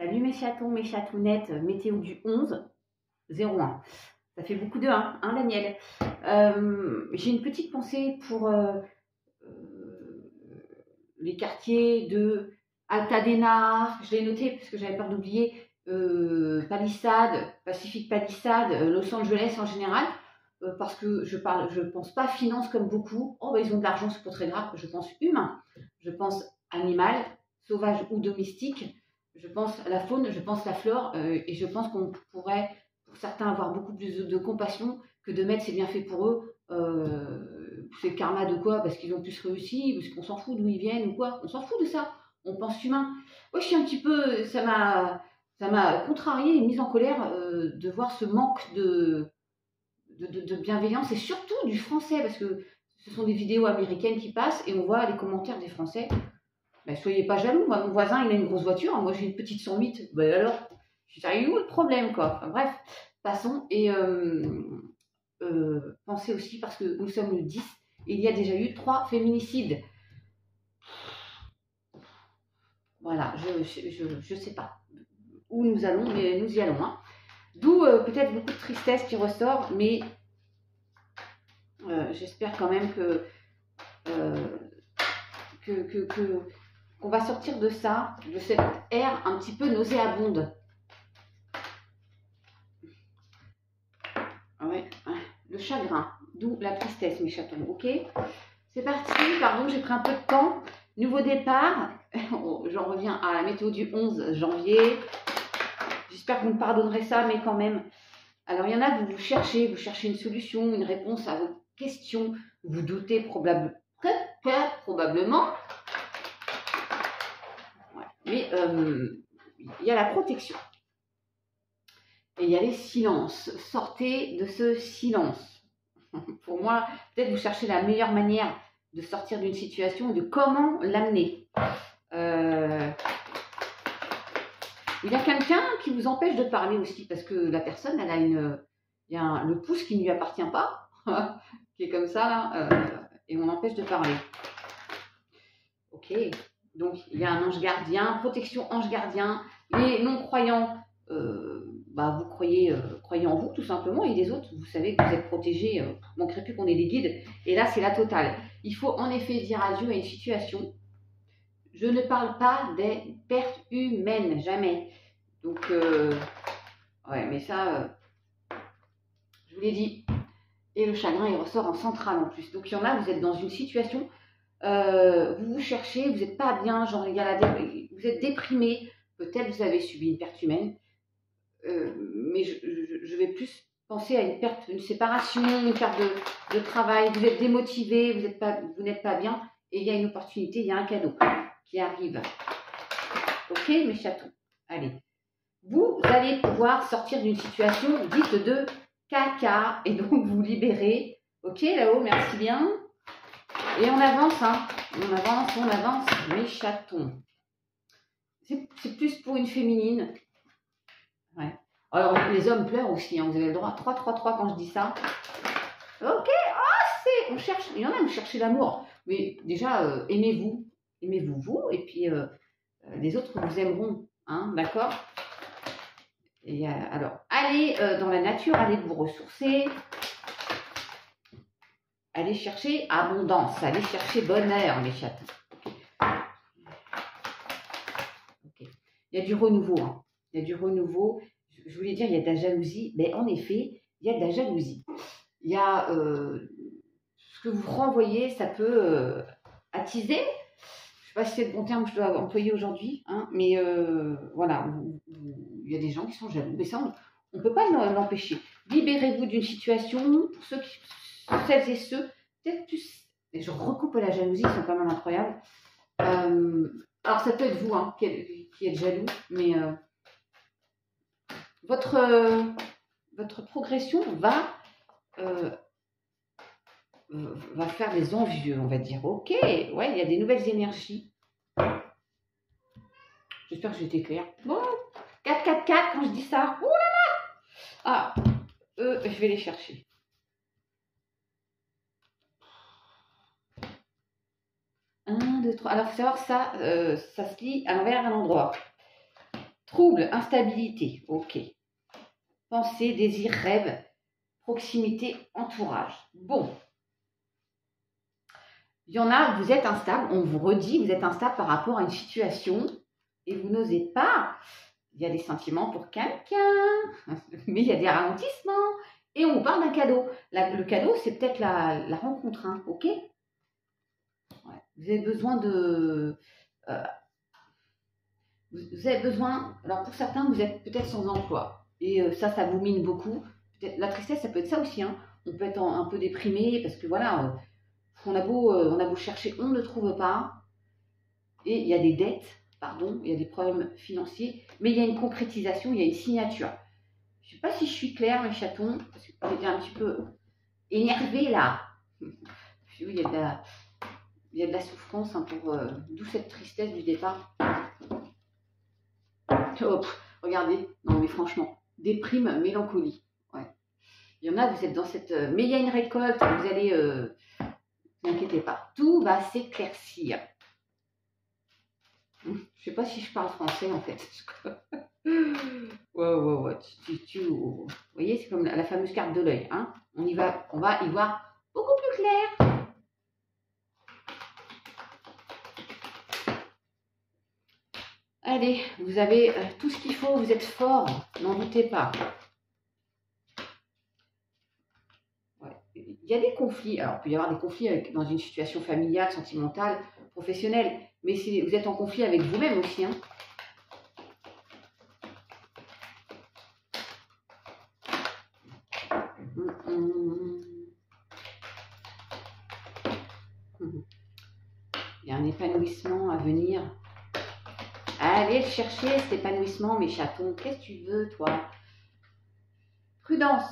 Salut mes chatons, mes chatounettes, météo du 11-01. Ça fait beaucoup de 1, hein Daniel. J'ai une petite pensée pour les quartiers de Altadena, je l'ai noté parce que j'avais peur d'oublier, Palisade, Pacific Palisade, Los Angeles en général, parce que je pense pas finance comme beaucoup. Oh, bah, ils ont de l'argent, c'est pas très grave. Je pense humain, je pense animal, sauvage ou domestique. Je pense à la faune, je pense à la flore, et je pense qu'on pourrait, pour certains, avoir beaucoup plus de compassion que de mettre c'est bien fait pour eux. C'est le karma de quoi? Parce qu'ils ont plus réussi, parce qu'on s'en fout d'où ils viennent ou quoi? On s'en fout de ça. On pense humain. Moi, je suis un petit peu, ça m'a contrariée et mise en colère de voir ce manque de bienveillance et surtout du français, parce que ce sont des vidéos américaines qui passent et on voit les commentaires des Français. Ben, soyez pas jaloux, moi, mon voisin, il a une grosse voiture, moi, j'ai une petite 108. Ben alors, je suis où le problème, quoi? Enfin, bref, passons. Et pensez aussi, parce que nous sommes le 10, et il y a déjà eu 3 féminicides. Voilà, je sais pas où nous allons, mais nous y allons. Hein. D'où peut-être beaucoup de tristesse qui ressort, mais j'espère quand même qu'on va sortir de ça, de cette ère un petit peu nauséabonde. Ouais, le chagrin, d'où la tristesse, mes chatons, ok? C'est parti, pardon, j'ai pris un peu de temps. Nouveau départ, j'en reviens à la météo du 11 janvier. J'espère que vous me pardonnerez ça, mais quand même. Alors, il y en a, vous cherchez une solution, une réponse à vos questions. Vous doutez probablement. Ouais. Mais il y a la protection. Et il y a les silences. Sortez de ce silence. Pour moi, peut-être vous cherchez la meilleure manière de sortir d'une situation et de comment l'amener. Il y a quelqu'un qui vous empêche de parler aussi parce que la personne, elle a il y a le pouce qui ne lui appartient pas, qui est comme ça là, et on l'empêche de parler. Ok, donc il y a un ange gardien, protection ange gardien. Les non-croyants, vous croyez en vous tout simplement, et les autres, vous savez que vous êtes protégés. Il ne manquerait plus qu'on ait des guides. Et là, c'est la totale. Il faut en effet dire adieu à une situation. Je ne parle pas des pertes humaines, jamais. Donc, ouais, mais ça, je vous l'ai dit. Et le chagrin, il ressort en centrale en plus. Donc, il y en a, vous êtes dans une situation, vous vous cherchez, vous n'êtes pas bien, genre, vous êtes déprimé. Peut-être vous avez subi une perte humaine. Mais je vais plus penser à une perte, une séparation, une perte de travail. Vous êtes démotivé, vous n'êtes pas bien. Et il y a une opportunité, il y a un cadeau qui arrive. Ok, mes chatons? Allez. Vous allez pouvoir sortir d'une situation dite de caca et donc vous libérer. Ok, là-haut, merci bien. Et on avance, hein. On avance, mes chatons. C'est plus pour une féminine. Ouais. Alors, les hommes pleurent aussi, hein, vous avez le droit. 3 quand je dis ça. Ok, on cherche, il y en a, vous cherchez l'amour. Mais déjà, aimez-vous. Aimez-vous, vous, et puis les autres vous aimeront. Hein, d'accord? Et alors, allez dans la nature, allez vous ressourcer, allez chercher abondance, allez chercher bonheur, mes chatons. Okay. Il y a du renouveau, hein. Il y a du renouveau. Je voulais dire, il y a de la jalousie, mais en effet, il y a de la jalousie. Il y a ce que vous renvoyez, ça peut attiser. Je ne sais pas si c'est le bon terme que je dois employer aujourd'hui, hein, mais voilà, il y a des gens qui sont jaloux. Mais ça, on ne peut pas l'empêcher. Libérez-vous d'une situation, pour celles et ceux, peut-être plus. Et je recoupe la jalousie, ils sont quand même incroyables. Alors, ça peut être vous hein, qui êtes jaloux, mais votre progression va faire des envieux, on va dire. Ok, ouais, il y a des nouvelles énergies. J'espère que j'ai été claire. Bon, 4 quand je dis ça. Ouh là là. Ah, je vais les chercher. Un, 2, 3. Alors, il faut savoir ça, ça se lit à l'envers à l'endroit. Trouble, instabilité, ok. Pensée, désir, rêve, proximité, entourage. Bon. Il y en a, vous êtes instable, on vous redit, vous êtes instable par rapport à une situation et vous n'osez pas. Il y a des sentiments pour quelqu'un, mais il y a des ralentissements. Et on vous parle d'un cadeau. Le cadeau, c'est peut-être la rencontre, hein, ok? Ouais. Vous avez besoin de... vous avez besoin... Alors pour certains, vous êtes peut-être sans emploi. Et ça vous mine beaucoup. La tristesse, ça peut être ça aussi. Hein. On peut être un peu déprimé parce que voilà, on a beau chercher, on ne trouve pas. Et il y a des dettes, pardon, il y a des problèmes financiers. Mais il y a une concrétisation, il y a une signature. Je ne sais pas si je suis claire, mes chatons, parce que j'étais un petit peu énervée là. Oui, il y a de la souffrance, hein, d'où cette tristesse du départ. Oh, regardez, non mais franchement, déprime, mélancolie. Ouais. Il y en a, vous êtes dans cette... mais il y a une récolte, vous allez... ne vous inquiétez pas, tout va s'éclaircir. Je ne sais pas si je parle français en fait. Ouais. Vous voyez, c'est comme la fameuse carte de l'œil. Hein. On va y voir beaucoup plus clair. Allez, vous avez tout ce qu'il faut, vous êtes fort, n'en doutez pas. Ouais. Il y a des conflits, alors il peut y avoir des conflits dans une situation familiale, sentimentale, professionnelle, mais vous êtes en conflit avec vous-même aussi. Hein. Il y a un épanouissement à venir. Allez chercher cet épanouissement, mes chatons. Qu'est-ce que tu veux, toi? Prudence.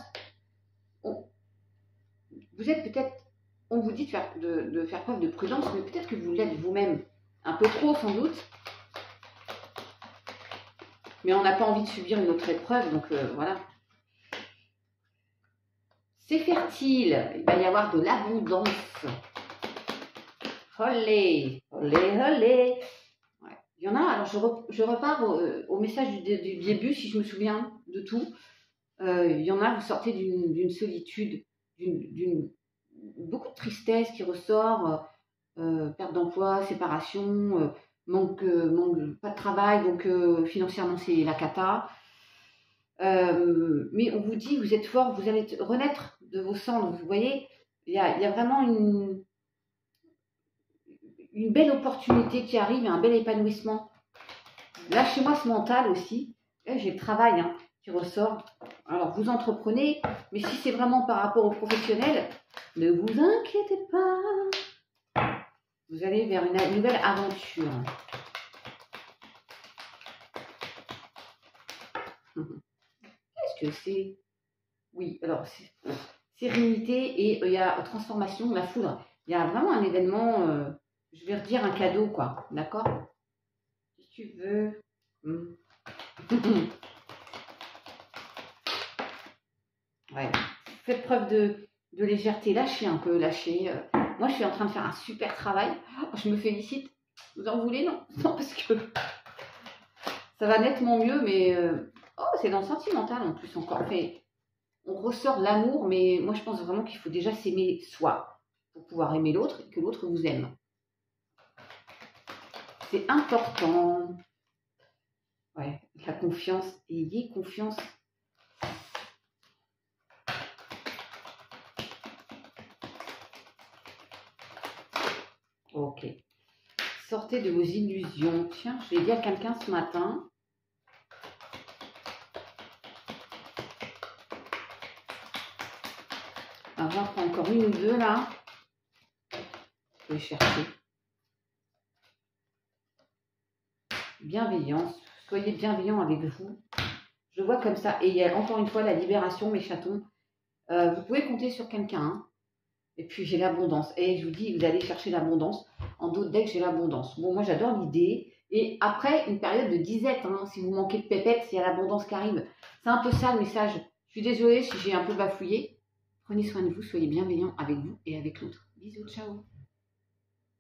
Vous êtes peut-être... On vous dit de faire preuve de prudence, mais peut-être que vous l'êtes vous-même. Un peu trop, sans doute. Mais on n'a pas envie de subir une autre épreuve, donc voilà. C'est fertile. Il va y avoir de l'abondance. Olé, olé, olé. Ouais. Il y en a, alors je repars au message du début, si je me souviens de tout. Il y en a, vous sortez d'une solitude, beaucoup de tristesse qui ressort, perte d'emploi, séparation, manque, pas de travail, donc financièrement c'est la cata. Mais on vous dit, vous êtes fort, vous allez renaître de vos cendres. Vous voyez, il y a vraiment une belle opportunité qui arrive, un bel épanouissement. Lâchez-moi ce mental aussi. J'ai le travail hein, qui ressort. Alors, vous entreprenez, mais si c'est vraiment par rapport au professionnel, ne vous inquiétez pas. Vous allez vers une nouvelle aventure. Qu'est-ce que c'est? Oui, alors, sérénité et il y a transformation, la foudre. Il y a vraiment un événement, je vais redire un cadeau, quoi. D'accord? Si tu veux. Ouais. Faites preuve de légèreté, lâchez un peu, lâchez. Moi, je suis en train de faire un super travail. Oh, je me félicite. Vous en voulez? Non, non, parce que ça va nettement mieux, mais oh, c'est dans le sentimental en plus encore. Fait, on ressort l'amour, mais moi, je pense vraiment qu'il faut déjà s'aimer soi pour pouvoir aimer l'autre et que l'autre vous aime. C'est important. Ouais, la confiance. Ayez confiance. Ok. Sortez de vos illusions. Tiens, je l'ai dit à quelqu'un ce matin. On va voir encore une ou deux là. Je vais chercher. Bienveillance. Soyez bienveillants avec vous. Je vois comme ça. Et il y a encore une fois la libération, mes chatons. Vous pouvez compter sur quelqu'un. Hein. Et puis j'ai l'abondance. Et je vous dis, vous allez chercher l'abondance. En d'autres decks, j'ai l'abondance. Bon, moi j'adore l'idée. Et après, une période de disette. Hein, si vous manquez de pépettes, s'il y a l'abondance qui arrive. C'est un peu ça le message. Je suis désolée si j'ai un peu bafouillé. Prenez soin de vous, soyez bienveillants avec vous et avec l'autre. Bisous, ciao.